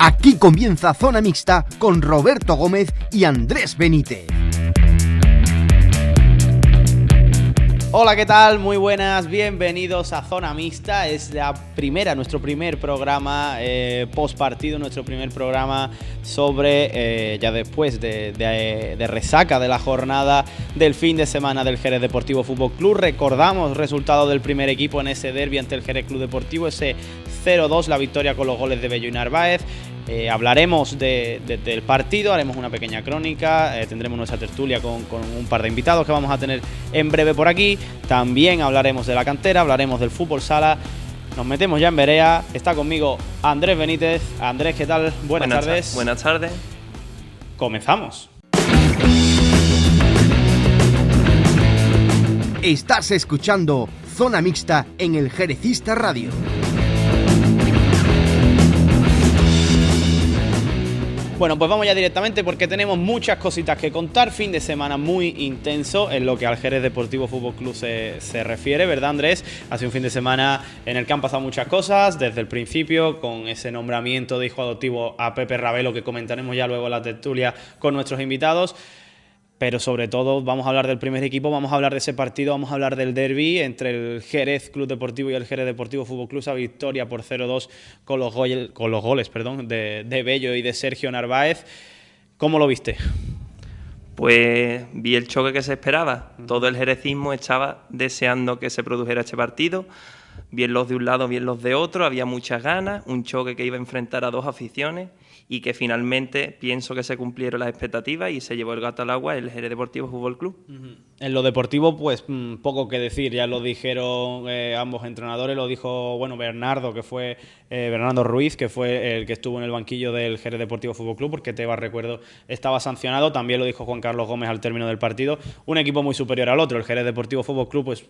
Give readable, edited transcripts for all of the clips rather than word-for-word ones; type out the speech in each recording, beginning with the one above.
Aquí comienza Zona Mixta con Roberto Gómez y Andrés Benítez. Hola, ¿qué tal? Muy buenas, bienvenidos a Zona Mixta. Es nuestro primer programa post partido, nuestro primer programa sobre, ya después de resaca de la jornada del fin de semana del Jerez Deportivo Fútbol Club. Recordamos resultado del primer equipo en ese derbi ante el Jerez Club Deportivo, ese 0-2, la victoria con los goles de Bello y Narváez. Hablaremos del partido, haremos una pequeña crónica, tendremos nuestra tertulia con un par de invitados que vamos a tener en breve por aquí. También hablaremos de la cantera, hablaremos del fútbol sala. Nos metemos ya en vereda. Está conmigo Andrés Benítez. Andrés, ¿qué tal? Buenas tardes. Buenas tardes. Comenzamos. Estás escuchando Zona Mixta en el Jerezista Radio. Bueno, pues vamos ya directamente porque tenemos muchas cositas que contar. Fin de semana muy intenso en lo que al Jerez Deportivo Fútbol Club se refiere, ¿verdad, Andrés? Ha sido un fin de semana en el que han pasado muchas cosas desde el principio, con ese nombramiento de hijo adoptivo a Pepe Ravelo, que comentaremos ya luego en la tertulia con nuestros invitados. Pero sobre todo vamos a hablar del primer equipo, vamos a hablar de ese partido, vamos a hablar del derbi entre el Jerez Club Deportivo y el Jerez Deportivo Fútbol Club, esa victoria por 0-2 con los goles de Bello y de Sergio Narváez. ¿Cómo lo viste? Pues vi el choque que se esperaba. Todo el jerecismo estaba deseando que se produjera este partido. Bien los de un lado, bien los de otro, había muchas ganas, un choque que iba a enfrentar a dos aficiones y que finalmente pienso que se cumplieron las expectativas y se llevó el gato al agua el Jerez Deportivo Fútbol Club. En lo deportivo, pues poco que decir, ya lo dijeron ambos entrenadores, lo dijo Bernardo Ruiz, que fue el que estuvo en el banquillo del Jerez Deportivo Fútbol Club, porque Tebas, recuerdo, estaba sancionado. También lo dijo Juan Carlos Gómez al término del partido. Un equipo muy superior al otro, el Jerez Deportivo Fútbol Club, pues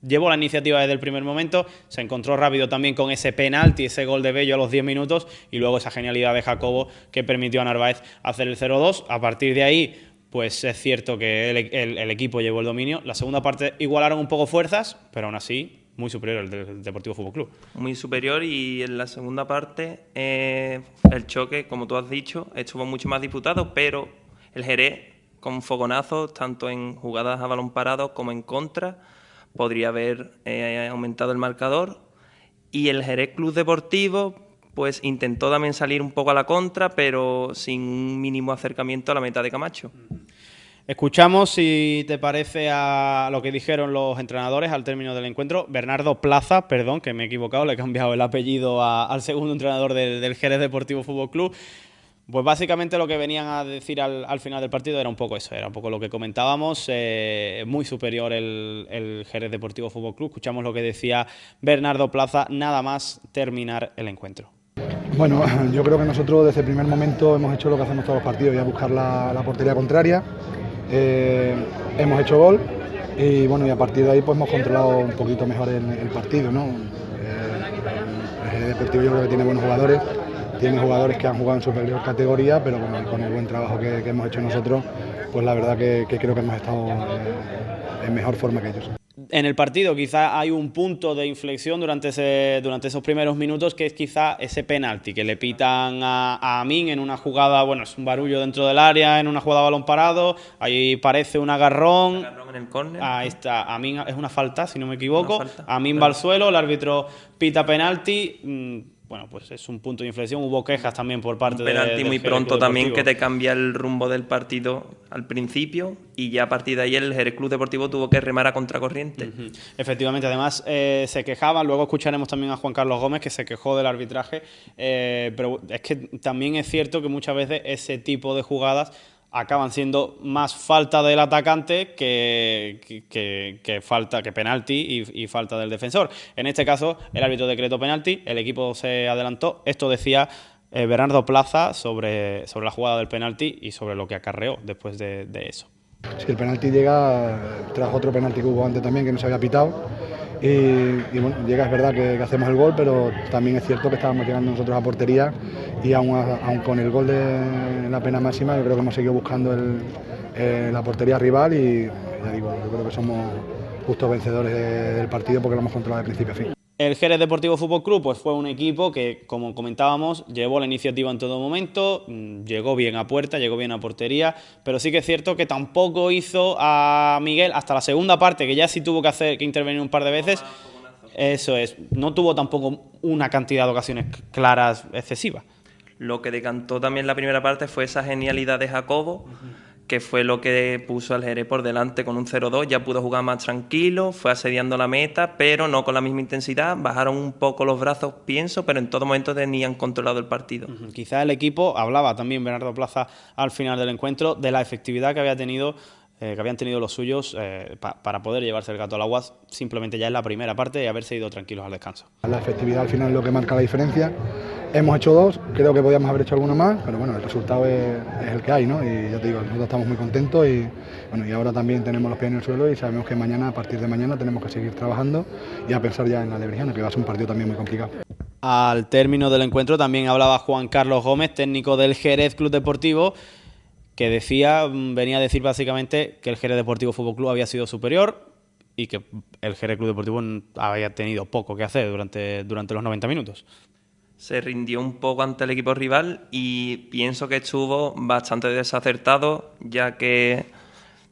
llevó la iniciativa desde el primer momento, se encontró rápido también con ese penalti, ese gol de Bello a los 10 minutos y luego esa genialidad de Jacobo que permitió a Narváez hacer el 0-2. A partir de ahí, pues es cierto que el equipo llevó el dominio. La segunda parte igualaron un poco fuerzas, pero aún así muy superior al del Deportivo Fútbol Club. Muy superior, y en la segunda parte el choque, como tú has dicho, estuvo mucho más disputado, pero el Jerez con fogonazos, tanto en jugadas a balón parado como en contra, podría haber aumentado el marcador, y el Jerez Club Deportivo pues intentó también salir un poco a la contra, pero sin un mínimo acercamiento a la meta de Camacho. Escuchamos, si te parece, a lo que dijeron los entrenadores al término del encuentro. Bernardo Plaza, perdón, que me he equivocado, le he cambiado el apellido al segundo entrenador del Jerez Deportivo Fútbol Club. Pues básicamente lo que venían a decir al final del partido era un poco eso, era un poco lo que comentábamos, muy superior el Jerez Deportivo Fútbol Club. Escuchamos lo que decía Bernardo Plaza nada más terminar el encuentro. Bueno, yo creo que nosotros desde el primer momento hemos hecho lo que hacemos todos los partidos, ya buscar la portería contraria. Hemos hecho gol y bueno, y a partir de ahí pues hemos controlado un poquito mejor el partido, ¿no? El Jerez Deportivo yo creo que tiene buenos jugadores. Tiene jugadores que han jugado en superior categoría, pero con el buen trabajo que hemos hecho nosotros, pues la verdad que creo que hemos estado en mejor forma que ellos. En el partido quizá hay un punto de inflexión durante esos primeros minutos, que es quizá ese penalti que le pitan a Amin en una jugada, bueno, es un barullo dentro del área, en una jugada a balón parado, ahí parece un agarrón. Un agarrón en el córner. Ahí está, Amin, es una falta, si no me equivoco. Amin va al suelo, el árbitro pita penalti. Bueno, pues es un punto de inflexión. Hubo quejas también por parte del penalti muy pronto también, que te cambia el rumbo del partido al principio, y ya a partir de ahí el Jerez Club Deportivo tuvo que remar a contracorriente. Efectivamente, además se quejaban, luego escucharemos también a Juan Carlos Gómez, que se quejó del arbitraje, pero es que también es cierto que muchas veces ese tipo de jugadas acaban siendo más falta del atacante que penalti y falta del defensor. En este caso, el árbitro decretó penalti, el equipo se adelantó. Esto decía Bernardo Plaza sobre la jugada del penalti y sobre lo que acarreó después de eso. Si el penalti llega tras otro penalti que hubo antes también, que no se había pitado, y bueno, llega, es verdad que hacemos el gol, pero también es cierto que estábamos llegando nosotros a portería, y aún con el gol de la pena máxima, yo creo que hemos seguido buscando la portería rival, y ya digo, yo creo que somos justos vencedores del partido porque lo hemos controlado de principio a fin. El Jerez Deportivo Fútbol Club pues fue un equipo que, como comentábamos, llevó la iniciativa en todo momento, llegó bien a puerta, llegó bien a portería, pero sí que es cierto que tampoco hizo a Miguel hasta la segunda parte, que ya sí tuvo que intervenir un par de veces. Eso es, no tuvo tampoco una cantidad de ocasiones claras excesivas. Lo que decantó también la primera parte fue esa genialidad de Jacobo, que fue lo que puso al Jerez por delante con un 0-2, ya pudo jugar más tranquilo, fue asediando la meta, pero no con la misma intensidad, bajaron un poco los brazos, pienso, pero en todo momento tenían controlado el partido. Quizás el equipo, hablaba también Bernardo Plaza al final del encuentro, de la efectividad que habían tenido los suyos para poder llevarse el gato al agua, simplemente ya en la primera parte y haberse ido tranquilos al descanso. La efectividad al final es lo que marca la diferencia. Hemos hecho 2, creo que podíamos haber hecho alguno más, pero bueno, el resultado es el que hay, ¿no? Y ya te digo, nosotros estamos muy contentos y bueno, y ahora también tenemos los pies en el suelo y sabemos que mañana, a partir de mañana, tenemos que seguir trabajando y a pensar ya en la Lebrijana, que va a ser un partido también muy complicado. Al término del encuentro también hablaba Juan Carlos Gómez, técnico del Jerez Club Deportivo, que venía a decir básicamente que el Jerez Deportivo Fútbol Club había sido superior y que el Jerez Club Deportivo había tenido poco que hacer durante los 90 minutos. Se rindió un poco ante el equipo rival y pienso que estuvo bastante desacertado, ya que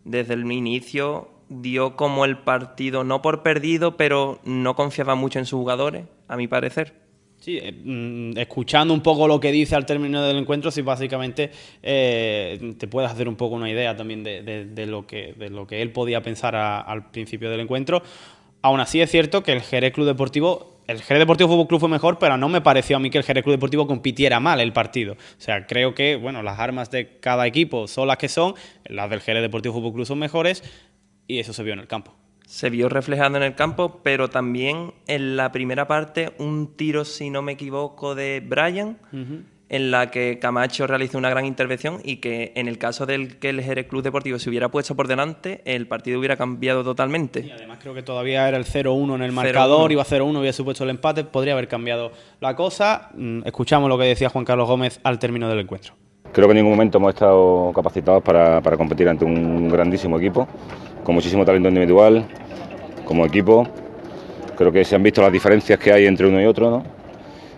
desde el inicio dio como el partido, no por perdido, pero no confiaba mucho en sus jugadores, a mi parecer. Sí, escuchando un poco lo que dice al término del encuentro, sí, básicamente te puedes hacer un poco una idea también de lo que él podía pensar al principio del encuentro. Aún así es cierto que el Jerez Deportivo Fútbol Club fue mejor, pero no me pareció a mí que el Jerez Club Deportivo compitiera mal el partido. O sea, creo que bueno, las armas de cada equipo son las que son, las del Jerez Deportivo Fútbol Club son mejores y eso se vio en el campo. Se vio reflejado en el campo, pero también en la primera parte un tiro, si no me equivoco, de Brian, en la que Camacho realizó una gran intervención y que en el caso del que el Jerez Club Deportivo se hubiera puesto por delante, el partido hubiera cambiado totalmente. Y además creo que todavía era el 0-1 en el marcador, 0-1. Iba 0-1, había supuesto el empate, podría haber cambiado la cosa. Escuchamos lo que decía Juan Carlos Gómez al término del encuentro. Creo que en ningún momento hemos estado capacitados para competir ante un grandísimo equipo, con muchísimo talento individual, como equipo. Creo que se han visto las diferencias que hay entre uno y otro, ¿no?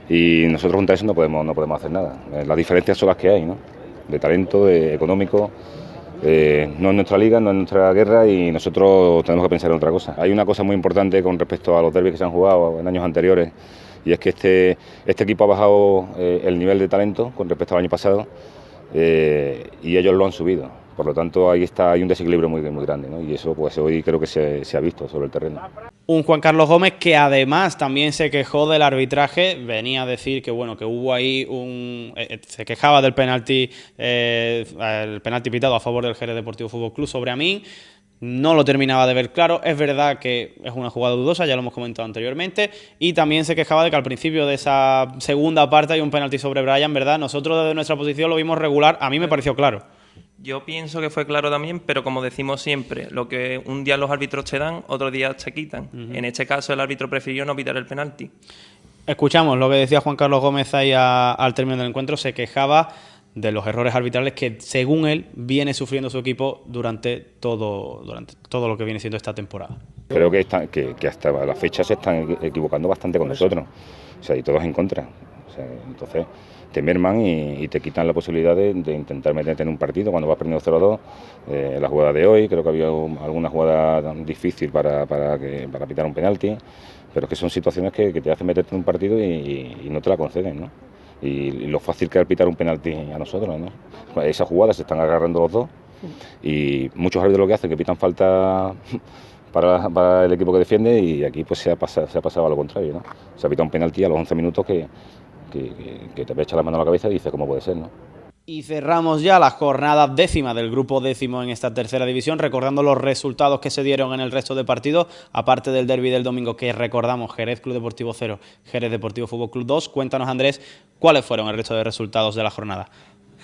Y nosotros junto a eso no podemos hacer nada. Las diferencias son las que hay, ¿no? De talento, de económico. No es nuestra liga, no es nuestra guerra y nosotros tenemos que pensar en otra cosa. Hay una cosa muy importante con respecto a los derbis que se han jugado en años anteriores y es que este equipo ha bajado el nivel de talento con respecto al año pasado y ellos lo han subido. Por lo tanto, hay un desequilibrio muy grande, ¿no? Y eso pues hoy creo que se ha visto sobre el terreno. Un Juan Carlos Gómez que además también se quejó del arbitraje, venía a decir que bueno, que hubo ahí se quejaba del penalti, el penalti pitado a favor del Jerez Deportivo Fútbol Club sobre Amin. No lo terminaba de ver claro, es verdad que es una jugada dudosa, ya lo hemos comentado anteriormente, y también se quejaba de que al principio de esa segunda parte hay un penalti sobre Brian, ¿verdad? Nosotros desde nuestra posición lo vimos regular, a mí me pareció claro. Yo pienso que fue claro también, pero como decimos siempre, lo que un día los árbitros te dan, otro día te quitan. En este caso el árbitro prefirió no pitar el penalti. Escuchamos lo que decía Juan Carlos Gómez ahí al término del encuentro, se quejaba de los errores arbitrales que, según él, viene sufriendo su equipo durante todo lo que viene siendo esta temporada. Creo que hasta la fecha se están equivocando bastante con nosotros, o sea, y todos en contra. O sea, entonces te merman y te quitan la posibilidad de intentar meterte en un partido cuando vas perdiendo 0-2. La jugada de hoy, creo que había alguna jugada difícil para pitar un penalti, pero es que son situaciones que te hacen meterte en un partido y no te la conceden, ¿no? Y lo fácil que es pitar un penalti a nosotros, ¿no? Esas jugadas se están agarrando los dos y muchos árbitros lo que hacen es que pitan falta para el equipo que defiende y aquí pues se ha pasado a lo contrario, ¿no? Se ha pitado un penalti a los 11 minutos que te echa la mano a la cabeza y dices, ¿cómo puede ser, no? Y cerramos ya la jornada décima del grupo décimo en esta tercera división, recordando los resultados que se dieron en el resto de partidos, aparte del derbi del domingo que recordamos, Jerez Club Deportivo 0, Jerez Deportivo Fútbol Club 2. Cuéntanos, Andrés, ¿cuáles fueron el resto de resultados de la jornada?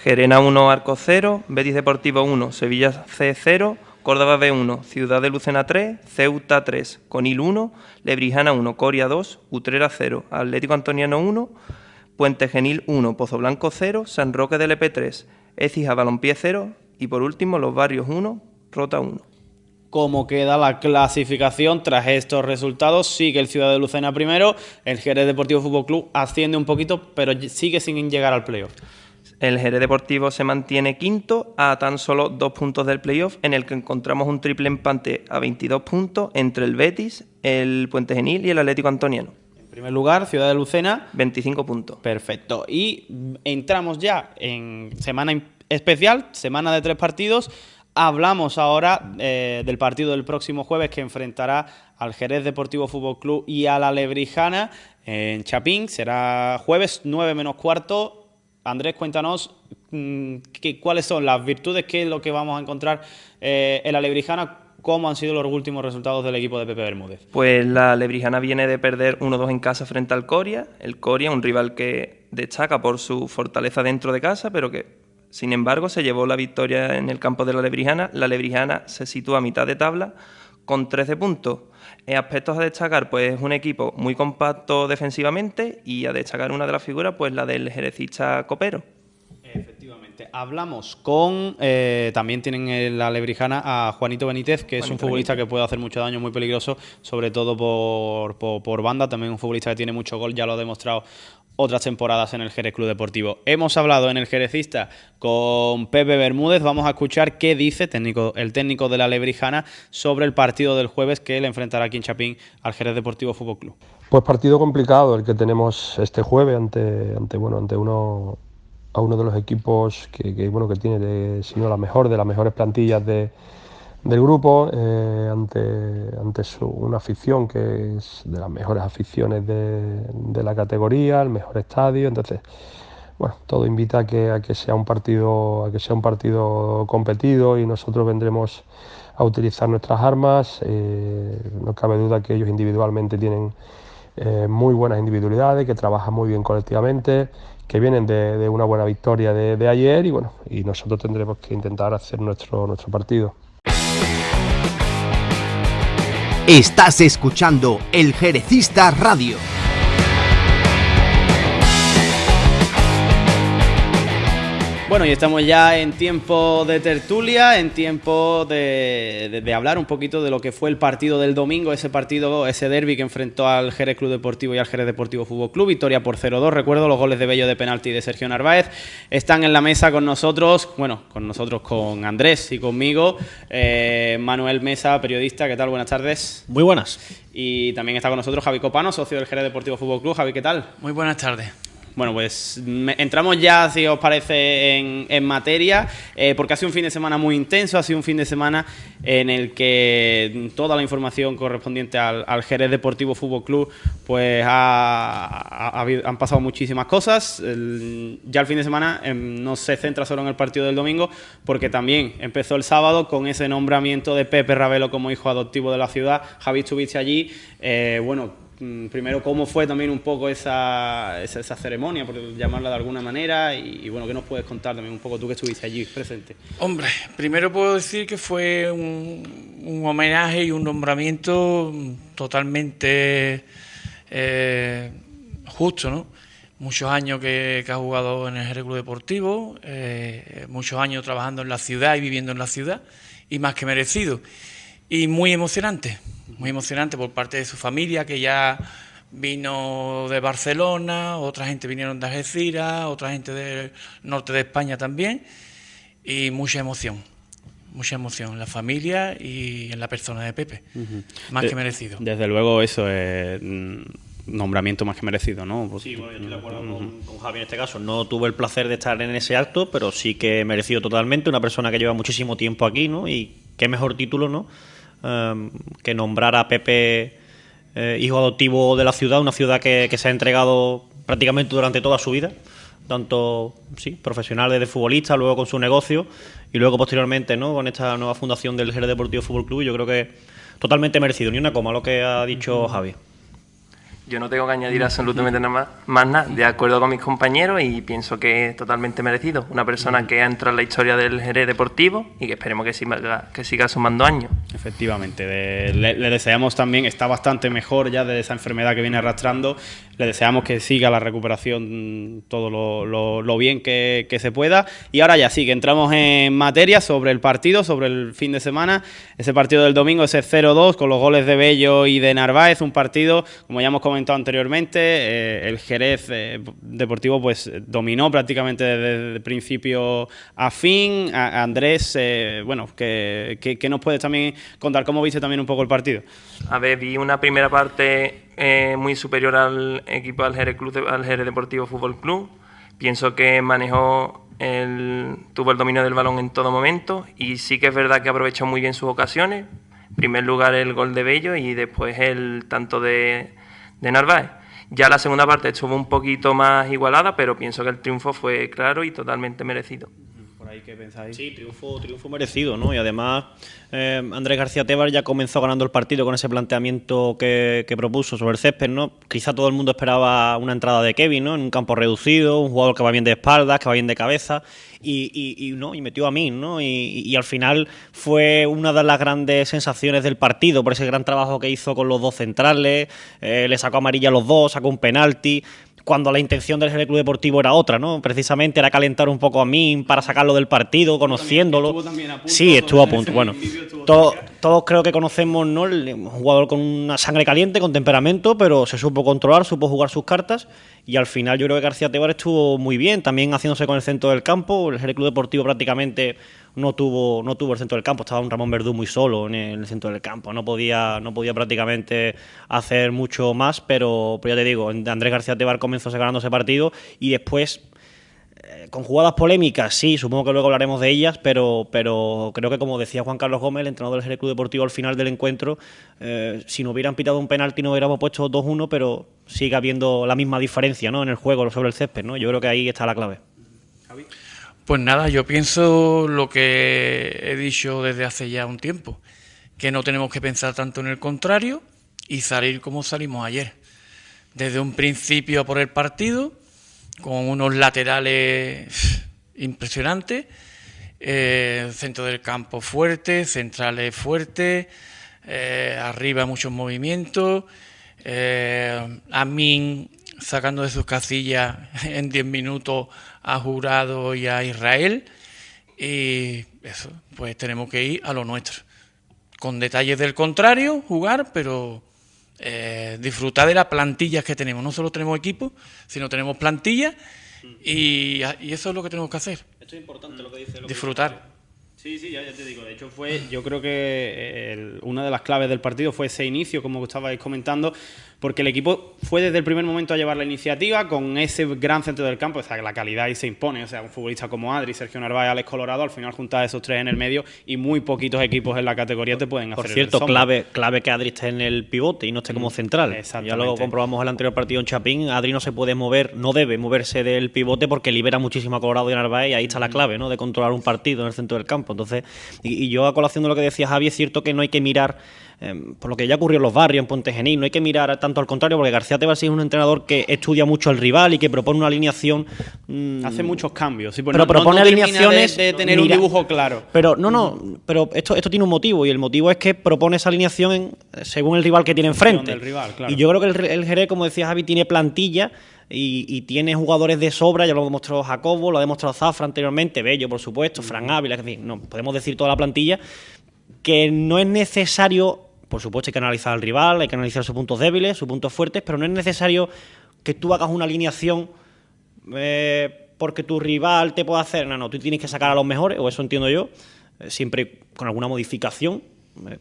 Gerena 1, Arcos 0, Betis Deportivo 1, Sevilla C 0, Córdoba B 1, Ciudad de Lucena 3, Ceuta 3, Conil 1, Lebrijana 1, Coria 2, Utrera 0, Atlético Antoniano 1, Puente Genil 1, Pozo Blanco 0, San Roque del EP 3, Écija Balompié 0 y por último Los Barrios 1, Rota 1. cómo queda la clasificación tras estos resultados. Sigue el Ciudad de Lucena primero, el Jerez Deportivo Fútbol Club asciende un poquito, pero sigue sin llegar al playoff. El Jerez Deportivo se mantiene quinto a tan solo 2 puntos del playoff, en el que encontramos un triple empate a 22 puntos entre el Betis, el Puente Genil y el Atlético Antoniano. En primer lugar, Ciudad de Lucena. 25 puntos. Perfecto. Y entramos ya en semana especial, semana de 3 partidos. Hablamos ahora del partido del próximo jueves que enfrentará al Jerez Deportivo Fútbol Club y a la Lebrijana en Chapín. Será jueves 9 menos cuarto. Andrés, cuéntanos cuáles son las virtudes, qué es lo que vamos a encontrar en la Lebrijana, cómo han sido los últimos resultados del equipo de Pepe Bermúdez. Pues la Lebrijana viene de perder 1-2 en casa frente al Coria. El Coria, un rival que destaca por su fortaleza dentro de casa, pero que, sin embargo, se llevó la victoria en el campo de la Lebrijana. La Lebrijana se sitúa a mitad de tabla con 13 puntos. Aspectos a destacar, pues un equipo muy compacto defensivamente, y a destacar una de las figuras, pues la del jerecista Copero. Efectivamente. Hablamos con... también tienen en la Lebrijana a Juanito Benítez, que es un futbolista que puede hacer mucho daño, muy peligroso, sobre todo por banda. También un futbolista que tiene mucho gol, ya lo ha demostrado otras temporadas en el Jerez Club Deportivo. Hemos hablado en el Jerecista con Pepe Bermúdez. Vamos a escuchar qué dice el técnico de la Lebrijana sobre el partido del jueves que le enfrentará aquí en Chapín al Jerez Deportivo Fútbol Club. Pues partido complicado el que tenemos este jueves ante uno de los equipos que tiene, si no la mejor, de las mejores plantillas del grupo, ante una afición que es de las mejores aficiones de la categoría, el mejor estadio. Entonces, bueno, todo invita a que sea un partido competido, y nosotros vendremos a utilizar nuestras armas. No cabe duda que ellos individualmente tienen muy buenas individualidades, que trabajan muy bien colectivamente, que vienen de una buena victoria de ayer, y nosotros tendremos que intentar hacer nuestro partido. Estás escuchando El Jerecista Radio. Bueno, y estamos ya en tiempo de tertulia, en tiempo de hablar un poquito de lo que fue el partido del domingo, ese derbi que enfrentó al Jerez Club Deportivo y al Jerez Deportivo Fútbol Club, victoria por 0-2, recuerdo los goles de Bello de penalti de Sergio Narváez. Están en la mesa con nosotros, con Andrés y conmigo, Manuel Mesa, periodista. ¿Qué tal? Buenas tardes. Muy buenas. Y también está con nosotros Javi Copano, socio del Jerez Deportivo Fútbol Club. Javi, ¿qué tal? Muy buenas tardes. Bueno, pues entramos ya, si os parece, en materia, porque ha sido un fin de semana muy intenso, ha sido un fin de semana en el que toda la información correspondiente al Jerez Deportivo Fútbol Club, pues han pasado muchísimas cosas. Ya el fin de semana no se centra solo en el partido del domingo, porque también empezó el sábado con ese nombramiento de Pepe Ravelo como hijo adoptivo de la ciudad. Javi, estuviste allí, primero, ¿cómo fue también un poco esa ceremonia, por llamarla de alguna manera? Y bueno, ¿qué nos puedes contar también un poco tú que estuviste allí presente? Hombre, primero puedo decir que fue un homenaje y un nombramiento totalmente justo, ¿no? Muchos años que ha jugado en el Jerez Club Deportivo, muchos años trabajando en la ciudad y viviendo en la ciudad, y más que merecido. Y muy emocionante por parte de su familia, que ya vino de Barcelona, otra gente vinieron de Algeciras, otra gente del norte de España también, y mucha emoción en la familia y en la persona de Pepe, más que merecido. Desde luego eso es nombramiento más que merecido, ¿no? Sí, bueno, yo estoy de acuerdo con Javi en este caso. No tuve el placer de estar en ese acto, pero sí que merecido totalmente. Una persona que lleva muchísimo tiempo aquí, ¿no? Y qué mejor título, ¿no? Que nombrar a Pepe hijo adoptivo de la ciudad, una ciudad que se ha entregado prácticamente durante toda su vida, tanto profesional desde futbolista, luego con su negocio y luego posteriormente, ¿no? Con esta nueva fundación del Jerez Deportivo Fútbol Club. Yo creo que totalmente merecido, ni una coma lo que ha dicho Javi. Yo no tengo que añadir absolutamente nada más, de acuerdo con mis compañeros, y pienso que es totalmente merecido. Una persona que ha entrado en la historia del Jerez Deportivo y que esperemos que siga sumando años. Efectivamente, le deseamos también, está bastante mejor ya de esa enfermedad que viene arrastrando, le deseamos que siga la recuperación todo lo bien que se pueda. Y ahora ya sí, que entramos en materia sobre el partido, sobre el fin de semana. Ese partido del domingo, ese 0-2 con los goles de Bello y de Narváez, un partido, como ya hemos comentado anteriormente, el Jerez Deportivo pues dominó prácticamente desde el principio a fin. Andrés, bueno, ¿qué nos puedes también contar? ¿Cómo viste también un poco el partido? A ver, vi una primera parte muy superior al equipo al Jerez Deportivo Fútbol Club. Pienso que tuvo el dominio del balón en todo momento y sí que es verdad que aprovechó muy bien sus ocasiones. En primer lugar el gol de Bello y después el tanto de Narváez. Ya la segunda parte estuvo un poquito más igualada, pero pienso que el triunfo fue claro y totalmente merecido. ¿Por ahí qué pensáis? Sí, triunfo merecido, ¿no? Y además Andrés García Tebar ya comenzó ganando el partido con ese planteamiento que propuso sobre el césped, ¿no? Quizá todo el mundo esperaba una entrada de Kevin, ¿no? En un campo reducido, un jugador que va bien de espaldas, que va bien de cabeza y metió a Min, ¿no? Y al final fue una de las grandes sensaciones del partido por ese gran trabajo que hizo con los dos centrales, le sacó amarilla a los dos, sacó un penalti, cuando la intención del Jerez Club Deportivo era otra, ¿no? Precisamente era calentar un poco a Min para sacarlo del partido, conociéndolo. Estuvo también a punto, sí, estuvo a punto. Bueno, todos creo que conocemos, ¿no? Un jugador con una sangre caliente, con temperamento, pero se supo controlar, supo jugar sus cartas y al final yo creo que García Tebar estuvo muy bien, también haciéndose con el centro del campo. El Jerez Club Deportivo prácticamente no tuvo el centro del campo, estaba un Ramón Verdú muy solo en el centro del campo, no podía prácticamente hacer mucho más, pero ya te digo, Andrés García Tebar comenzó ganando ese partido y después con jugadas polémicas, sí, supongo que luego hablaremos de ellas, pero creo que, como decía Juan Carlos Gómez, el entrenador del Jerez Club Deportivo, al final del encuentro, si no hubieran pitado un penalti no hubiéramos puesto 2-1, pero sigue habiendo la misma diferencia, ¿no? En el juego sobre el césped, ¿no? Yo creo que ahí está la clave. Javi. Pues nada, yo pienso lo que he dicho desde hace ya un tiempo, que no tenemos que pensar tanto en el contrario y salir como salimos ayer. Desde un principio a por el partido, con unos laterales impresionantes, centro del campo fuerte, centrales fuertes, arriba muchos movimientos, Amin sacando de sus casillas en 10 minutos a Jurado y a Israel, y eso, pues tenemos que ir a lo nuestro, con detalles del contrario, jugar, pero disfrutar de las plantillas que tenemos. No solo tenemos equipos, sino tenemos plantillas y eso es lo que tenemos que hacer. Esto es importante lo que dice. Disfrutar. Sí, ya te digo. De hecho, yo creo que una de las claves del partido fue ese inicio, como estabais comentando, porque el equipo fue desde el primer momento a llevar la iniciativa con ese gran centro del campo. O sea, la calidad ahí se impone. O sea, un futbolista como Adri, Sergio Narváez, Alex Colorado, al final juntar esos tres en el medio y muy poquitos equipos en la categoría te pueden hacer. Por cierto, clave que Adri esté en el pivote y no esté como central. Ya lo comprobamos el anterior partido en Chapín. Adri no se puede mover, no debe moverse del pivote porque libera muchísimo a Colorado y a Narváez, y ahí está la clave, ¿no? De controlar un partido en el centro del campo. Entonces, y yo, a colación de lo que decía Javi, es cierto que no hay que mirar por lo que ya ocurrió en los barrios, en Ponte Genil, no hay que mirar tanto al contrario, porque García Tebar sí es un entrenador que estudia mucho al rival y que propone una alineación. Hace muchos cambios, sí, pues pero propone alineaciones de tener un dibujo claro. Pero pero esto tiene un motivo, y el motivo es que propone esa alineación según el rival que tiene enfrente. Rival, claro. Y yo creo que el Jerez, como decía Javi, tiene plantilla y tiene jugadores de sobra. Ya lo ha demostrado Jacobo, lo ha demostrado Zafra anteriormente, Bello, por supuesto, Fran Ávila, en fin, no podemos decir toda la plantilla, que no es necesario. Por supuesto hay que analizar al rival, hay que analizar sus puntos débiles, sus puntos fuertes, pero no es necesario que tú hagas una alineación porque tu rival te pueda hacer. No, tú tienes que sacar a los mejores, o eso entiendo yo, siempre con alguna modificación,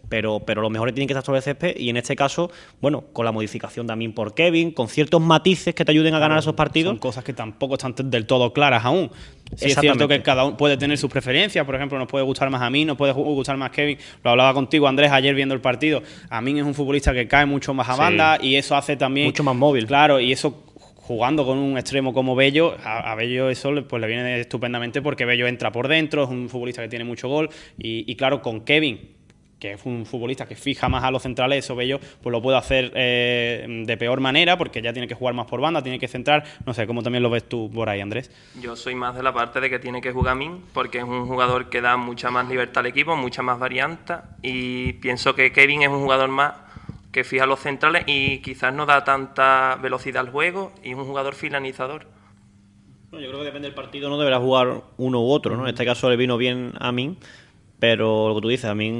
pero los mejores tienen que estar sobre el césped, y en este caso, bueno, con la modificación también por Kevin, con ciertos matices que te ayuden a ganar esos partidos. Son cosas que tampoco están del todo claras aún. Sí, es cierto que cada uno puede tener sus preferencias. Por ejemplo, nos puede gustar más a mí, nos puede gustar más Kevin. Lo hablaba contigo, Andrés, ayer viendo el partido. A mí es un futbolista que cae mucho más a banda, y eso hace también... Mucho más móvil. Claro, y eso, jugando con un extremo como Bello, a Bello eso pues le viene estupendamente, porque Bello entra por dentro, es un futbolista que tiene mucho gol, y claro, con Kevin, que es un futbolista que fija más a los centrales, eso Bello pues lo puede hacer de peor manera, porque ya tiene que jugar más por banda, tiene que centrar. No sé, ¿cómo también lo ves tú por ahí, Andrés? Yo soy más de la parte de que tiene que jugar Min, porque es un jugador que da mucha más libertad al equipo, mucha más variante, y pienso que Kevin es un jugador más que fija los centrales y quizás no da tanta velocidad al juego y es un jugador finalizador. Bueno, yo creo que depende del partido, no deberá jugar uno u otro, ¿no? En este caso le vino bien a mí, pero lo que tú dices, a mí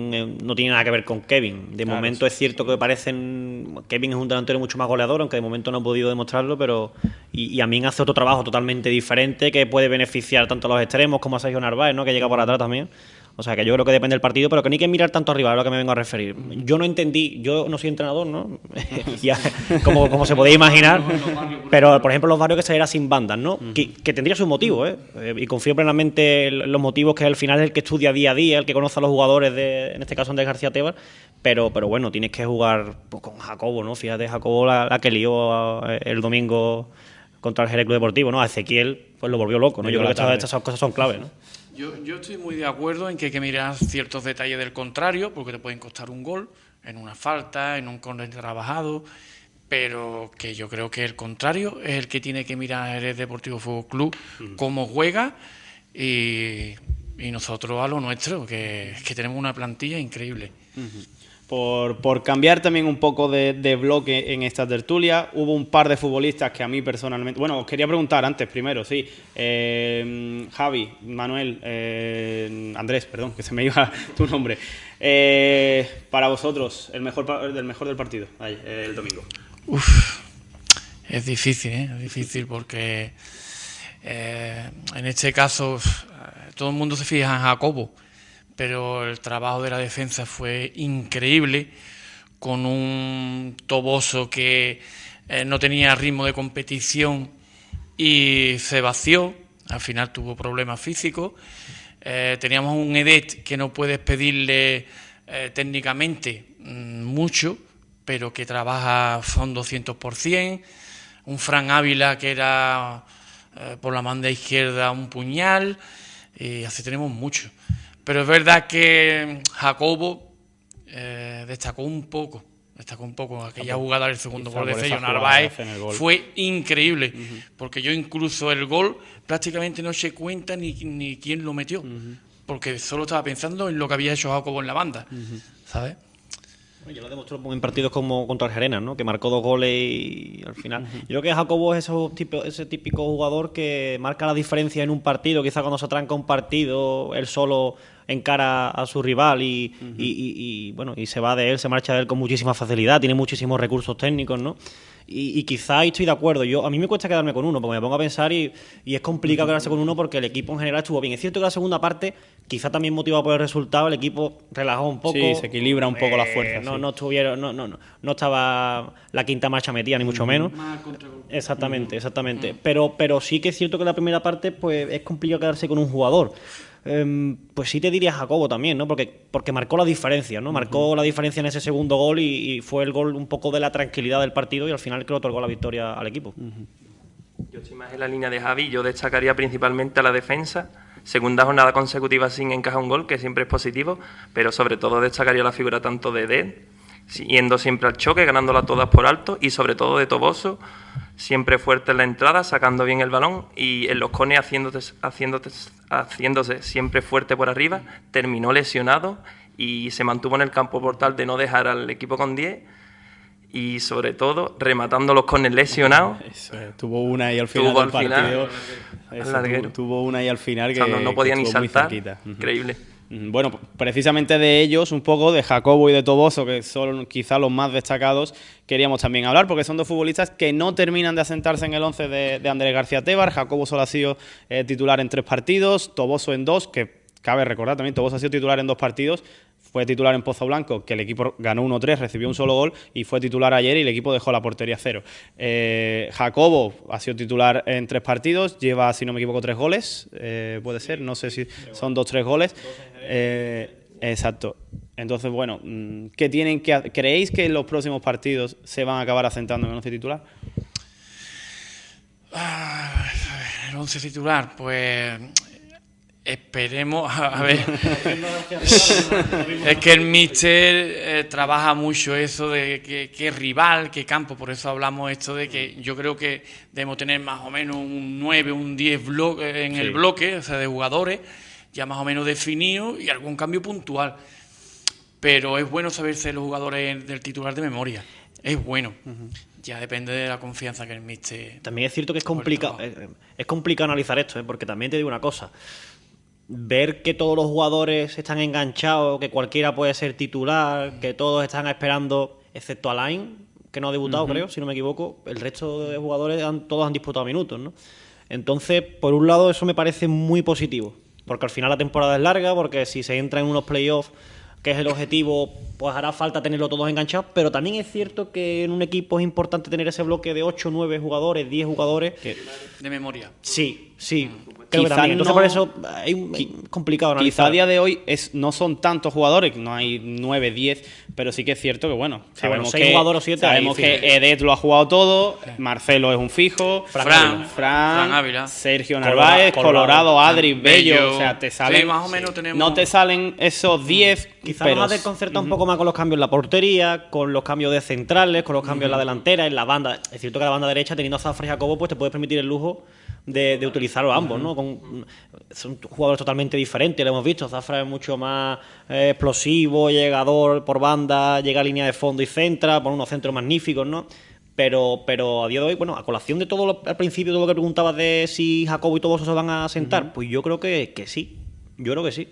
no tiene nada que ver con Kevin. De momento es cierto que Kevin es un delantero mucho más goleador, aunque de momento no ha podido demostrarlo, pero y a mí hace otro trabajo totalmente diferente que puede beneficiar tanto a los extremos como a Sergio Narváez, ¿no? Que llega por atrás también. O sea, que yo creo que depende del partido, pero que no hay que mirar tanto arriba, es lo que me vengo a referir. Yo no entendí, yo no soy entrenador, ¿no? Ya, como se podía imaginar, pero por ejemplo los Barrios que saliera sin bandas, ¿no? Que tendría sus motivos, y confío plenamente en los motivos, que al final es el que estudia día a día, el que conoce a los jugadores, en este caso Andrés García Tebar, pero bueno, tienes que jugar pues, con Jacobo, ¿no? Fíjate, Jacobo la que lió el domingo contra el Jerez Club Deportivo, ¿no? A Ezequiel pues lo volvió loco, ¿no? Yo creo que estas cosas son claves, ¿no? Yo estoy muy de acuerdo en que hay que mirar ciertos detalles del contrario, porque te pueden costar un gol, en una falta, en un córner trabajado, pero que yo creo que el contrario es el que tiene que mirar el Deportivo Fútbol Club, cómo juega y nosotros a lo nuestro, que tenemos una plantilla increíble. Por cambiar también un poco de bloque en esta tertulia, hubo un par de futbolistas que a mí personalmente... Bueno, os quería preguntar antes primero, sí. Javi, Manuel, Andrés, perdón, que se me iba tu nombre. Para vosotros, el mejor del partido, el domingo. Es difícil porque en este caso todo el mundo se fija en Jacobo, pero el trabajo de la defensa fue increíble, con un Toboso que no tenía ritmo de competición y se vació, al final tuvo problemas físicos. Teníamos un Edet que no puedes pedirle técnicamente mucho, pero que trabaja son 200%, un Fran Ávila que era por la banda izquierda un puñal, y así tenemos mucho. Pero es verdad que Jacobo destacó un poco aquella jugada del segundo gol de Sergio Narváez, fue increíble, porque yo incluso el gol prácticamente no se cuenta ni quién lo metió, porque solo estaba pensando en lo que había hecho Jacobo en la banda, ¿sabes? Yo lo demostró en partidos como contra el Gerena, ¿no? Que marcó 2 goles y al final... Yo creo que Jacobo es ese típico jugador que marca la diferencia en un partido, quizá cuando se tranca un partido, él solo encara a su rival y bueno, y se va de él, se marcha de él con muchísima facilidad, tiene muchísimos recursos técnicos, ¿no? Y quizá ahí estoy de acuerdo. A mí me cuesta quedarme con uno, porque me pongo a pensar y es complicado quedarse con uno porque el equipo en general estuvo bien. Es cierto que la segunda parte, quizá también motivado por el resultado, el equipo relajó un poco. Sí, se equilibra un poco la fuerza. No estaba la quinta marcha metida, ni mucho menos. Exactamente. Pero sí que es cierto que la primera parte pues es complicado quedarse con un jugador. Pues sí te diría Jacobo también, ¿no? Porque marcó la diferencia, ¿no? Marcó la diferencia en ese segundo gol y fue el gol un poco de la tranquilidad del partido y al final creo que otorgó la victoria al equipo. Yo estoy más en la línea de Javi, yo destacaría principalmente a la defensa. Segunda jornada consecutiva sin encajar un gol, que siempre es positivo, pero sobre todo destacaría la figura tanto de Eden, yendo siempre al choque, ganándola todas por alto, y sobre todo de Toboso, siempre fuerte en la entrada, sacando bien el balón, y en los cones haciéndose siempre fuerte por arriba. Terminó lesionado y se mantuvo en el campo por tal de no dejar al equipo con 10, y sobre todo rematando los cones lesionados. Tuvo una ahí al final del partido. Tuvo una ahí al final que no podía ni saltar. Increíble. Bueno, precisamente de ellos, un poco, de Jacobo y de Toboso, que son quizá los más destacados, queríamos también hablar, porque son dos futbolistas que no terminan de asentarse en el 11 de Andrés García Tebar. Jacobo solo ha sido titular en 3 partidos, Toboso en 2, que cabe recordar también, Toboso ha sido titular en 2 partidos, fue titular en Pozo Blanco, que el equipo ganó 1-3, recibió un solo gol, y fue titular ayer y el equipo dejó la portería 0. Jacobo ha sido titular en 3 partidos, lleva, si no me equivoco, 3 goles, puede ser, no sé si son 2-3 goles. Exacto. Entonces, bueno, ¿creéis que en los próximos partidos se van a acabar asentando en el 11 titular? El 11 titular, pues... Esperemos, a ver. Es que el míster trabaja mucho eso de qué rival, qué campo, por eso hablamos esto de que yo creo que debemos tener más o menos un 9, un 10 en el bloque, o sea, de jugadores, ya más o menos definidos y algún cambio puntual. pero es bueno saberse los jugadores del titular de memoria. Es bueno. Ya depende de la confianza que el míster... También es cierto que es complicado analizar esto, porque también te digo una cosa. Ver que todos los jugadores están enganchados, que cualquiera puede ser titular, que todos están esperando, excepto Alain, que no ha debutado, creo, si no me equivoco. El resto de jugadores todos han disputado minutos, ¿no? Entonces, por un lado, eso me parece muy positivo, porque al final la temporada es larga, porque si se entra en unos playoffs, que es el objetivo, pues hará falta tenerlo todos enganchados, pero también es cierto que en un equipo es importante tener ese bloque de 8, 9 jugadores, 10 jugadores. De memoria. Sí. Creo que también. Entonces, por eso es complicado analizar. Quizá a día de hoy no son tantos jugadores, no hay 9, 10, pero sí que es cierto que, bueno, sabemos 6 jugadores o 7. Sabemos que Edet lo ha jugado todo, Marcelo es un fijo, Fran Ávila, Sergio Narváez, Colorado, Adri, Bello, o sea, te salen... Sí, más o menos tenemos... No te salen esos 10, Quizás nos ha desconcertado un poco más con los cambios en la portería, con los cambios de centrales, con los cambios en la delantera, en la banda. Es cierto que la banda derecha, teniendo a Zafra y Jacobo, pues te puedes permitir el lujo de utilizarlos ambos, ¿no? Son jugadores totalmente diferentes, lo hemos visto. Zafra es mucho más explosivo, llegador por banda, llega a línea de fondo y centra, pone unos centros magníficos, ¿no? Pero a día de hoy, bueno, a colación de todo al principio, todo lo que preguntabas de si Jacobo y todos esos se van a sentar, pues yo creo que sí. Yo creo que sí.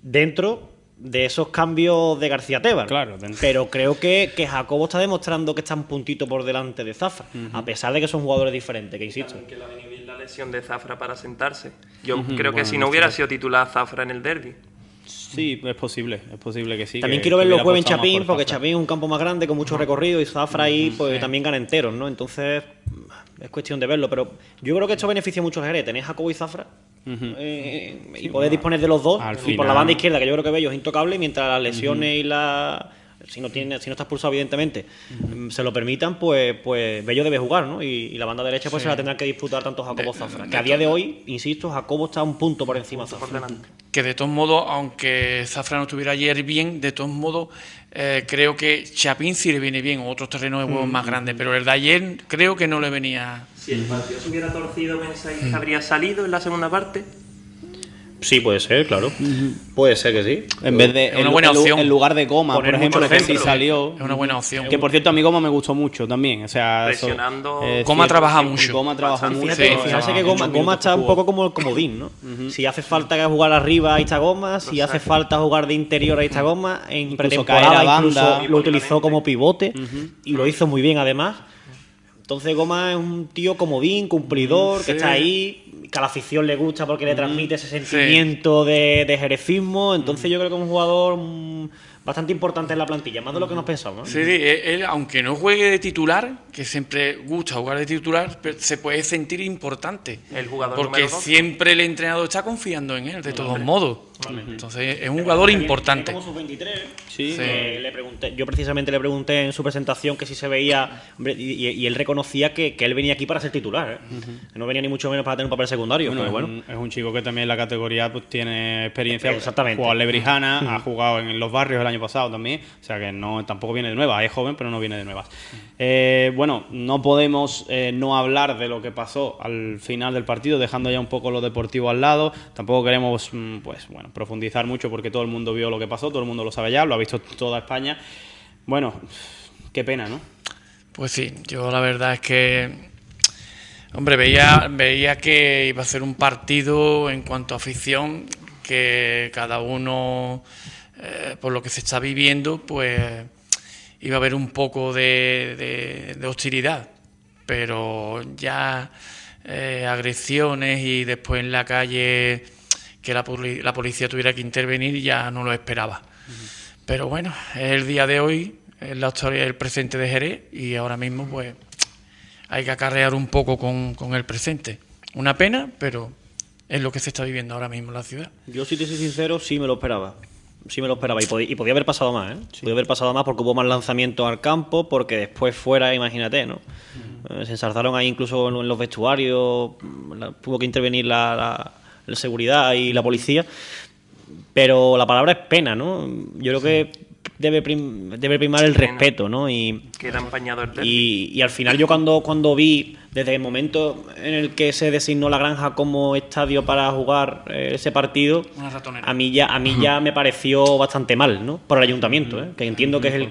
Dentro de esos cambios de García Tebar. Claro, pero creo que Jacobo está demostrando que está un puntito por delante de Zafra, a pesar de que son jugadores diferentes, que insisto. Que le ha venido bien la lesión de Zafra para sentarse. Yo creo que si no hubiera sido titular Zafra en el derbi. Sí, es posible que sí. También quiero verlo jueves en Chapín, porque Chapín es un campo más grande con mucho recorrido y Zafra ahí pues también gana enteros, ¿no? Entonces es cuestión de verlo, pero yo creo que esto beneficia mucho al Jerez, tener Jacobo y Zafra y poder disponer de los dos y por la banda izquierda, que yo creo que Bello es intocable, mientras las lesiones y si no está expulsado evidentemente se lo permitan, pues Bello debe jugar, ¿no? Y la banda derecha pues se la tendrán que disputar tanto Jacobo Zafra, que a día de hoy, insisto, Jacobo está un punto por encima de Zafra. Que de todos modos, aunque Zafra no estuviera ayer bien, de todos modos creo que Chapín sí le viene bien, otros terrenos de juego más grandes, pero el de ayer creo que no le venía. Si el partido se hubiera torcido, ¿pensáis que habría salido en la segunda parte? Sí, puede ser, claro. Puede ser que sí. En vez de una buena opción. En lugar de Goma, por ejemplo, que sí salió. Es una buena opción. Que por cierto, a mí Goma me gustó mucho también. O sea, presionando. Goma trabaja mucho. Goma trabaja mucho. Fíjate que Goma está un poco como el comodín, ¿no? Si hace falta jugar arriba, ahí está Goma. Si hace falta jugar de interior, ahí está Goma. En pretemporada incluso lo utilizó como pivote y lo hizo muy bien además. Entonces Goma es un tío comodín, cumplidor, que está ahí, que a la afición le gusta porque le transmite ese sentimiento de jerezismo. Entonces yo creo que es un jugador bastante importante en la plantilla, más de lo que nos pensamos, ¿no? Sí, él, aunque no juegue de titular, que siempre gusta jugar de titular, se puede sentir importante. El jugador porque siempre el entrenador está confiando en él, de todos modos. Entonces es un jugador importante. Como sub-23, le pregunté, yo precisamente le pregunté en su presentación que si se veía, hombre, y él reconocía que él venía aquí para ser titular, que no venía ni mucho menos para tener un papel secundario. Bueno, es un chico que también en la categoría pues tiene experiencia. Exactamente. Ha jugado en Lebrijana, ha jugado en Los Barrios el año pasado también, o sea que tampoco viene de nuevas, es joven pero no viene de nuevas. Bueno, no podemos no hablar de lo que pasó al final del partido, dejando ya un poco lo deportivo al lado. Tampoco queremos profundizar mucho porque todo el mundo vio lo que pasó, todo el mundo lo sabe ya, lo ha visto toda España. Bueno, qué pena, ¿no? Pues sí, yo la verdad es que, hombre, veía que iba a ser un partido en cuanto a afición, que cada uno, por lo que se está viviendo, pues iba a haber un poco de hostilidad, pero ya agresiones y después en la calle que la policía tuviera que intervenir ya no lo esperaba. Pero bueno, es el día de hoy, es la historia del presente de Jerez y ahora mismo pues hay que acarrear un poco con el presente. Una pena, pero es lo que se está viviendo ahora mismo en la ciudad. Yo, si te soy sincero, sí me lo esperaba. Y podía haber pasado más, ¿eh? Sí. Podía haber pasado más porque hubo más lanzamientos al campo, porque después fuera, imagínate, ¿no? Se ensarzaron ahí incluso en los vestuarios, tuvo que intervenir la seguridad y la policía. Pero la palabra es pena, ¿no? Yo creo que debe primar el respeto, ¿no? Y Queda empañado el derbi. y al final yo cuando vi, desde el momento en el que se designó La Granja como estadio para jugar ese partido, Una ratonera. a mí ya me pareció bastante mal, ¿no? Por el ayuntamiento, que entiendo que es el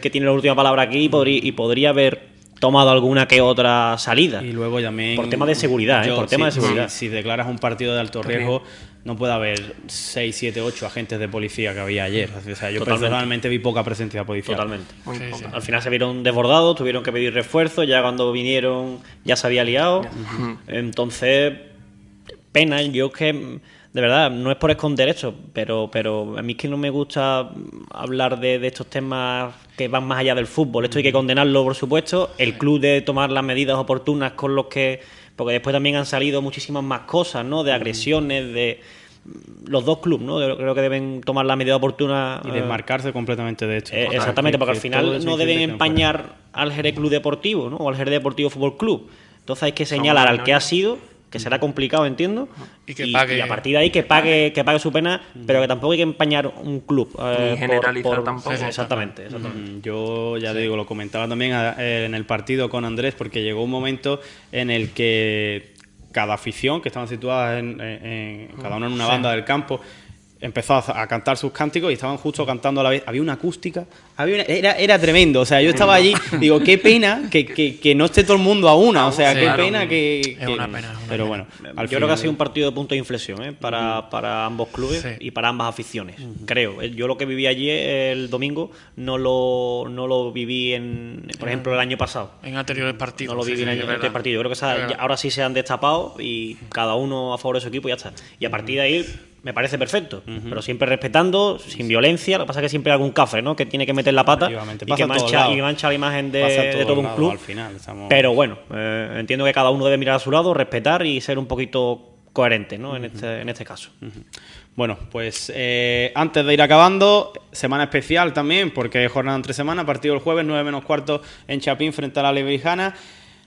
que tiene la última palabra aquí y podría haber tomado alguna que otra salida. Y luego también... Por tema de seguridad, por tema de seguridad. Si declaras un partido de alto riesgo, no puede haber 6, 7, 8 agentes de policía que había ayer. O sea, yo Totalmente. personalmente vi poca presencia policial. Totalmente. Muy poca. Al final se vieron desbordados, tuvieron que pedir refuerzos, ya cuando vinieron ya se había liado. Entonces, pena, yo es que, de verdad, no es por esconder esto, pero a mí es que no me gusta hablar de estos temas que van más allá del fútbol. Esto hay que condenarlo, por supuesto. El club debe tomar las medidas oportunas con los que... Porque después también han salido muchísimas más cosas, ¿no? De agresiones, de... Los dos clubes, ¿no? Creo que deben tomar la medida oportuna. Y desmarcarse completamente de esto. Exactamente, porque al todo final eso no incide deben que no empañar al Jerez Club Deportivo, ¿no? O al Jerez Deportivo Fútbol Club. Entonces hay que señalar al que ha sido, que será complicado, entiendo, Y que pague. y a partir de ahí que pague su pena, pero que tampoco hay que empañar un club. Ni generalizar tampoco. Exactamente. Yo ya te digo, lo comentaba también en el partido con Andrés, porque llegó un momento en el que cada afición, que estaban situadas cada una en una banda del campo, empezó a cantar sus cánticos y estaban justo cantando a la vez. Había una acústica, era tremendo. O sea, yo estaba allí, digo, qué pena que no esté todo el mundo a una. O sea, Sí, qué claro. pena que... Es una pena, Pero bueno, Yo creo que ha sido un partido de punto de inflexión para ambos clubes Sí. y para ambas aficiones, creo. Yo lo que viví allí el domingo no lo viví, por ejemplo, el año pasado. En anteriores partidos. No lo viví en es este verdad. partido. Yo creo que Es verdad. ahora sí se han destapado y cada uno a favor de su equipo y ya está. Y a partir de ahí me parece perfecto, pero siempre respetando, sin violencia. Lo que pasa es que siempre hay algún cafre, ¿no? Que tiene que meter la pata Efectivamente. y Pasa que en todos mancha, lados. y mancha la imagen Pasa en de todos todo un lados, club. al final, Pero bueno, entiendo que cada uno debe mirar a su lado, respetar y ser un poquito coherente, ¿no? En este caso. Bueno, pues antes de ir acabando, semana especial también, porque es jornada entre semana, partido el jueves, 9 menos cuarto en Chapín frente a la Lebrijana.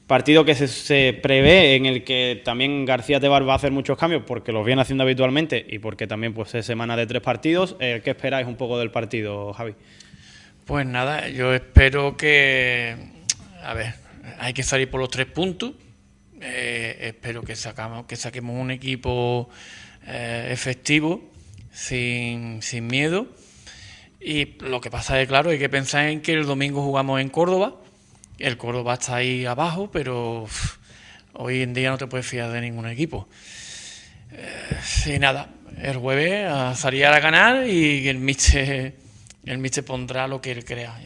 Partido que se prevé en el que también García Tebar va a hacer muchos cambios porque los viene haciendo habitualmente y porque también pues es semana de 3 partidos. ¿Qué esperáis un poco del partido, Javi? Pues nada, yo espero que... A ver, hay que salir por los 3 puntos. Espero que saquemos un equipo efectivo, sin miedo. Y lo que pasa es, claro, hay que pensar en que el domingo jugamos en Córdoba. El Córdoba está ahí abajo, pero hoy en día no te puedes fiar de ningún equipo. Y nada, el jueves a salir a ganar y el míster pondrá lo que él crea.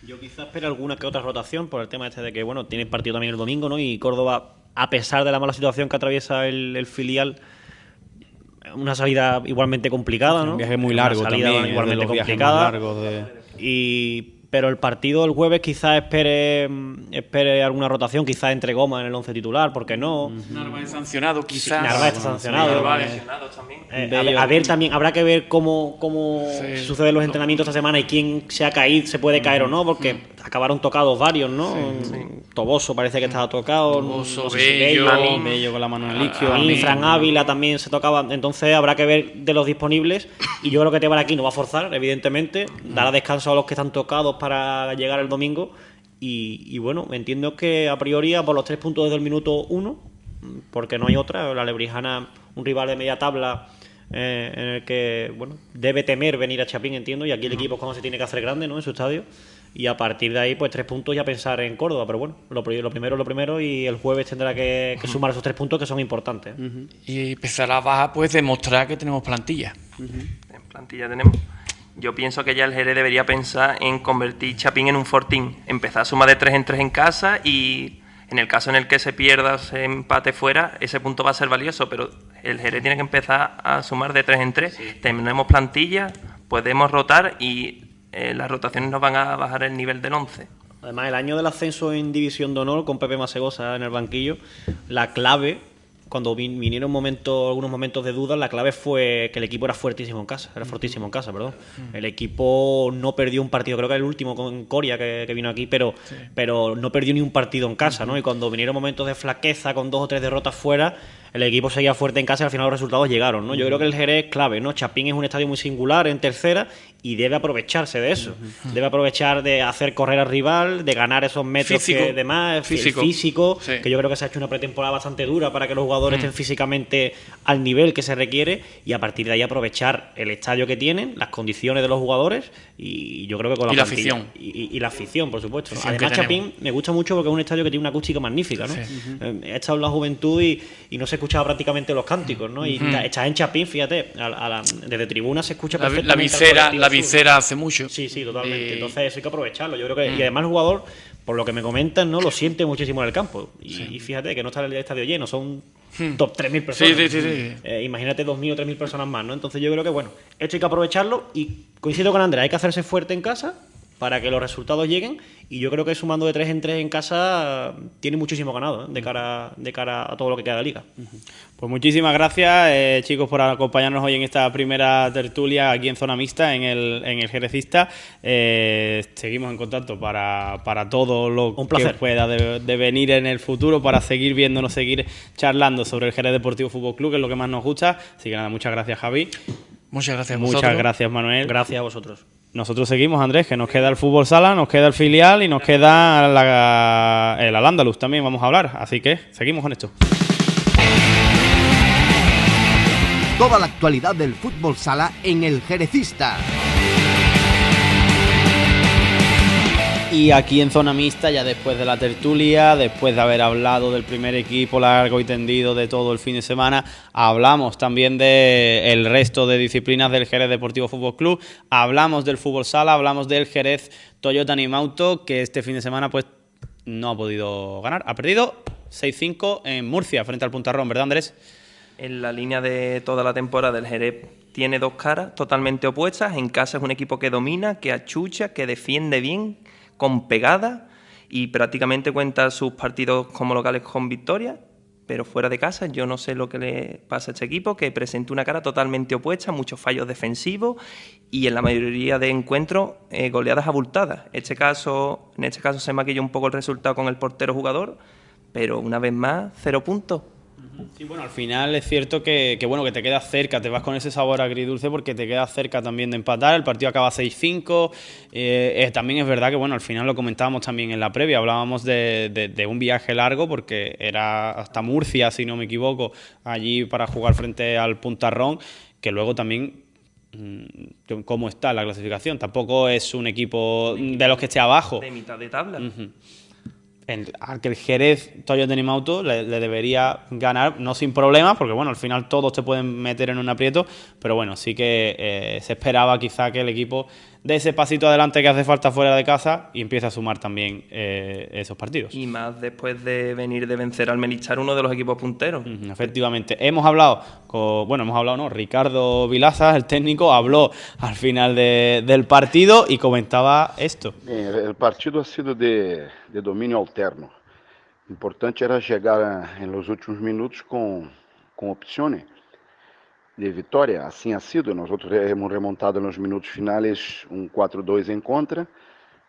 Yo quizás espero alguna que otra rotación por el tema de que, bueno, tiene partido también el domingo, ¿no? Y Córdoba, a pesar de la mala situación que atraviesa el filial, una salida igualmente complicada, ¿no? Un viaje muy largo Una salida también, igualmente de los viajes complicada. más largos Pero el partido del jueves quizás espere alguna rotación, quizás entre Goma en el 11 titular, ¿por qué no? Narváez sancionado, quizás. Narváez está sancionado. Lesionados también. A ver también, habrá que ver cómo Sí. suceden los entrenamientos esta semana y quién se ha caído, se puede caer o no, porque acabaron tocados varios, ¿no? Toboso parece que estaba tocado. Toboso, no sé Bello, Bello, Bello con la mano en el isquio. a mí, Fran Ávila también se tocaba. Entonces habrá que ver de los disponibles. Y yo creo que Tebar aquí no va a forzar, evidentemente. Dará descanso a los que están tocados para llegar el domingo. Y bueno, entiendo que a priori a por los 3 puntos desde el minuto 1, porque no hay otra. La Lebrijana, un rival de media tabla en el que bueno debe temer venir a Chapín, entiendo. Y aquí el equipo es como se tiene que hacer grande, ¿no? En su estadio. Y a partir de ahí, pues 3 puntos ya pensar en Córdoba. Pero bueno, lo primero. Y el jueves tendrá que sumar esos 3 puntos que son importantes. Y empezar a bajar, pues demostrar que tenemos plantilla. En plantilla tenemos. Yo pienso que ya el Jerez debería pensar en convertir Chapín en un fortín. Empezar a sumar de 3 en 3 en casa y en el caso en el que se pierda o se empate fuera, ese punto va a ser valioso, pero el Jerez tiene que empezar a sumar de 3 en 3. Sí. Tenemos plantilla, podemos rotar y las rotaciones nos van a bajar el nivel del 11. Además, el año del ascenso en División de Honor con Pepe Masegosa en el banquillo, la clave, cuando vinieron algunos momentos de duda, la clave fue que el equipo era fortísimo en casa. El equipo no perdió un partido, creo que era el último con Coria que vino aquí, pero no perdió ni un partido en casa, ¿no? Y cuando vinieron momentos de flaqueza, con 2 o 3 derrotas fuera, el equipo seguía fuerte en casa y al final los resultados llegaron, ¿no? Yo creo que el Jerez es clave, ¿no? Chapín es un estadio muy singular en tercera y debe aprovecharse de eso. Debe aprovechar de hacer correr al rival, de ganar esos metros físico, sí. que yo creo que se ha hecho una pretemporada bastante dura para que los jugadores estén físicamente al nivel que se requiere y a partir de ahí aprovechar el estadio que tienen, las condiciones de los jugadores y yo creo que con la plantilla. Afición. Y la afición, por supuesto. Afición Además, Chapín me gusta mucho porque es un estadio que tiene una acústica magnífica, ¿no? Sí. He estado en la juventud y no se escuchaba prácticamente los cánticos, ¿no? Y estás en Chapín, fíjate, desde tribuna se escucha perfectamente. La visera hace mucho. Sí, totalmente. Entonces eso hay que aprovecharlo. Yo creo que y además el jugador, por lo que me comentan, no lo siente muchísimo en el campo. Y fíjate que no está el estadio lleno, son 3.000 personas. Sí. Imagínate 2.000 o 3.000 personas más, ¿no? Entonces yo creo que bueno, esto hay que aprovecharlo y coincido con Andrés, hay que hacerse fuerte en casa para que los resultados lleguen y yo creo que sumando de 3 en 3 en casa tiene muchísimo ganado, ¿eh? de cara a todo lo que queda de liga. Pues muchísimas gracias, chicos, por acompañarnos hoy en esta primera tertulia aquí en Zona Mixta, en el Jerecista. Seguimos en contacto para todo lo que pueda de venir en el futuro, para seguir viéndonos, seguir charlando sobre el Jerez Deportivo Fútbol Club, que es lo que más nos gusta. Así que nada, muchas gracias, Javi. Muchas gracias a vosotros. Muchas gracias, Manuel. Gracias a vosotros. Nosotros seguimos, Andrés, que nos queda el fútbol sala, nos queda el filial y nos queda el Al-Ándalus también vamos a hablar. Así que seguimos con esto. Toda la actualidad del fútbol sala en el Jerecista. Y aquí en Zona Mixta, ya después de la tertulia, después de haber hablado del primer equipo largo y tendido de todo el fin de semana, hablamos también del resto de disciplinas del Jerez Deportivo Fútbol Club, hablamos del fútbol sala, hablamos del Jerez Toyota Nimauto, que este fin de semana pues no ha podido ganar, ha perdido 6-5 en Murcia frente al Puntarrón, ¿verdad, Andrés? En la línea de toda la temporada, el Jerez tiene dos caras totalmente opuestas. En casa es un equipo que domina, que achucha, que defiende bien, con pegada y prácticamente cuenta sus partidos como locales con victoria, pero fuera de casa yo no sé lo que le pasa a este equipo, que presenta una cara totalmente opuesta, muchos fallos defensivos y en la mayoría de encuentros goleadas abultadas. En este caso se maquilla un poco el resultado con el portero jugador, pero una vez más, 0 puntos. Sí, bueno, al final es cierto que te quedas cerca, te vas con ese sabor agridulce porque te quedas cerca también de empatar, el partido acaba 6-5, también es verdad que bueno, al final lo comentábamos también en la previa, hablábamos de un viaje largo porque era hasta Murcia, si no me equivoco, allí para jugar frente al Puntarrón, que luego también cómo está la clasificación, tampoco es un equipo de los que esté abajo. De mitad de tabla. Al que el Jerez Toyota Nimauto le debería ganar, no sin problemas, porque bueno, al final todos te pueden meter en un aprieto, pero bueno, sí que se esperaba quizá que el equipo dé ese pasito adelante que hace falta fuera de casa y empiece a sumar también esos partidos. Y más después de venir de vencer al Melichar, uno de los equipos punteros. Efectivamente. Hemos hablado, Ricardo Vilaza, el técnico, habló al final del partido y comentaba esto. El partido ha sido de dominio alterno. Importante era llegar en los últimos minutos con opciones de vitória. Assim ha sido. Nosotros hemos remontado en los minutos finales un 4-2 en contra.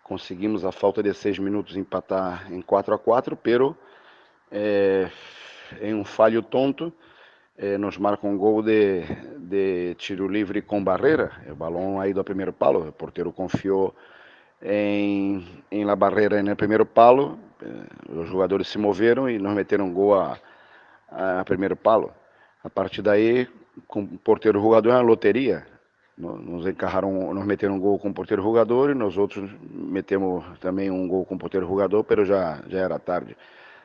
Conseguimos a falta de 6 minutos empatar en 4-4, pero en un fallo tonto nos marca un gol de tiro livre con barreira. El balón ha ido a primeiro palo. El portero confió en la barreira en el primeiro palo. Os jogadores se moveram e nos meteram gol a primeiro palo. A partir daí, com o porteiro jogador é uma loteria. Nos encarraram, nos meteram um gol com o porteiro jogador e nós outros metemos também um gol com o porteiro jogador, pero já era tarde.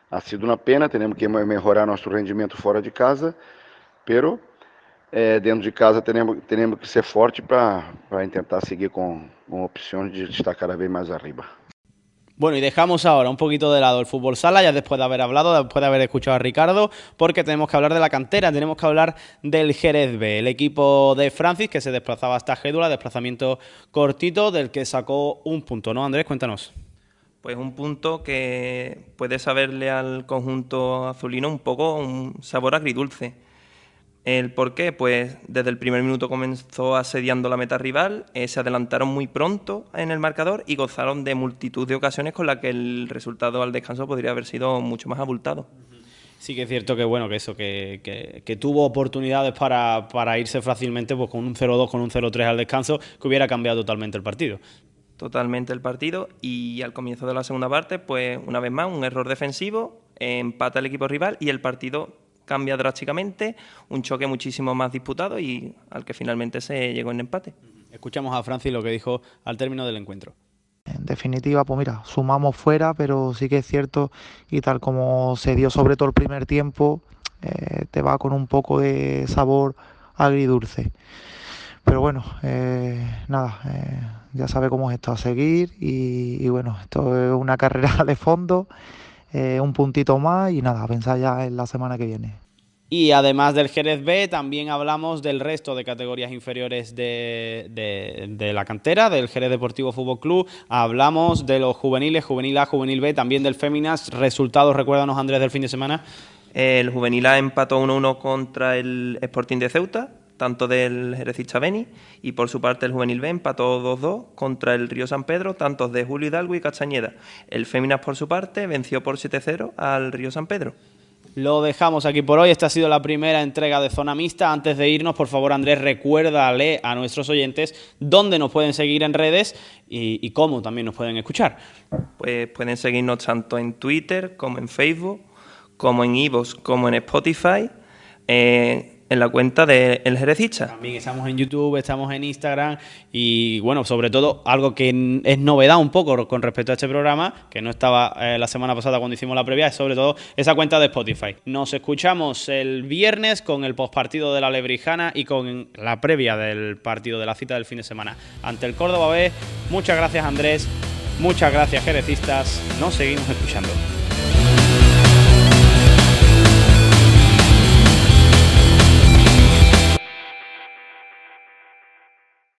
Ha sido uma pena, temos que melhorar nosso rendimento fora de casa, pero dentro de casa teremos que ser forte para tentar seguir com opções de estar cada vez mais arriba. Bueno, y dejamos ahora un poquito de lado el fútbol sala, ya después de haber hablado, después de haber escuchado a Ricardo, porque tenemos que hablar de la cantera, tenemos que hablar del Jerez B, el equipo de Francis que se desplazaba hasta Gédula, desplazamiento cortito, del que sacó un punto, ¿no, Andrés? Cuéntanos. Pues un punto que puede saberle al conjunto azulino un poco un sabor agridulce. ¿El por qué? Pues desde el primer minuto comenzó asediando la meta rival, se adelantaron muy pronto en el marcador y gozaron de multitud de ocasiones con las que el resultado al descanso podría haber sido mucho más abultado. Sí que es cierto que bueno, que tuvo oportunidades para irse fácilmente, pues con un 0-2, con un 0-3 al descanso, que hubiera cambiado totalmente el partido. Totalmente el partido, y al comienzo de la segunda parte, pues una vez más, un error defensivo, empata el equipo rival y el partido cambia drásticamente, un choque muchísimo más disputado y al que finalmente se llegó en empate. Escuchamos a Francis lo que dijo al término del encuentro. En definitiva, pues mira, sumamos fuera, pero sí que es cierto, y tal como se dio sobre todo el primer tiempo, te va con un poco de sabor agridulce. Pero bueno, ya sabe cómo es esto, a seguir y bueno, esto es una carrera de fondo, un puntito más y nada, a pensar ya en la semana que viene. Y además del Jerez B, también hablamos del resto de categorías inferiores de la cantera, del Jerez Deportivo Fútbol Club. Hablamos de los juveniles, Juvenil A, Juvenil B, también del Féminas. Resultados, recuérdanos, Andrés, del fin de semana. El Juvenil A empató 1-1 contra el Sporting de Ceuta, tanto del Jerezista Beni, y por su parte el Juvenil B empató 2-2 contra el Río San Pedro, tanto de Julio Hidalgo y Castañeda. El Féminas, por su parte, venció por 7-0 al Río San Pedro. Lo dejamos aquí por hoy. Esta ha sido la primera entrega de Zona Mixta. Antes de irnos, por favor, Andrés, recuérdale a nuestros oyentes dónde nos pueden seguir en redes y cómo también nos pueden escuchar. Pues pueden seguirnos tanto en Twitter como en Facebook, como en iVoox, como en Spotify, en la cuenta de El Jerezista. También estamos en YouTube, estamos en Instagram y, bueno, sobre todo, algo que es novedad un poco con respecto a este programa, que no estaba la semana pasada cuando hicimos la previa, es sobre todo esa cuenta de Spotify. Nos escuchamos el viernes con el postpartido de la Lebrijana y con la previa del partido de la cita del fin de semana ante el Córdoba B. Muchas gracias, Andrés. Muchas gracias, jerecistas. Nos seguimos escuchando.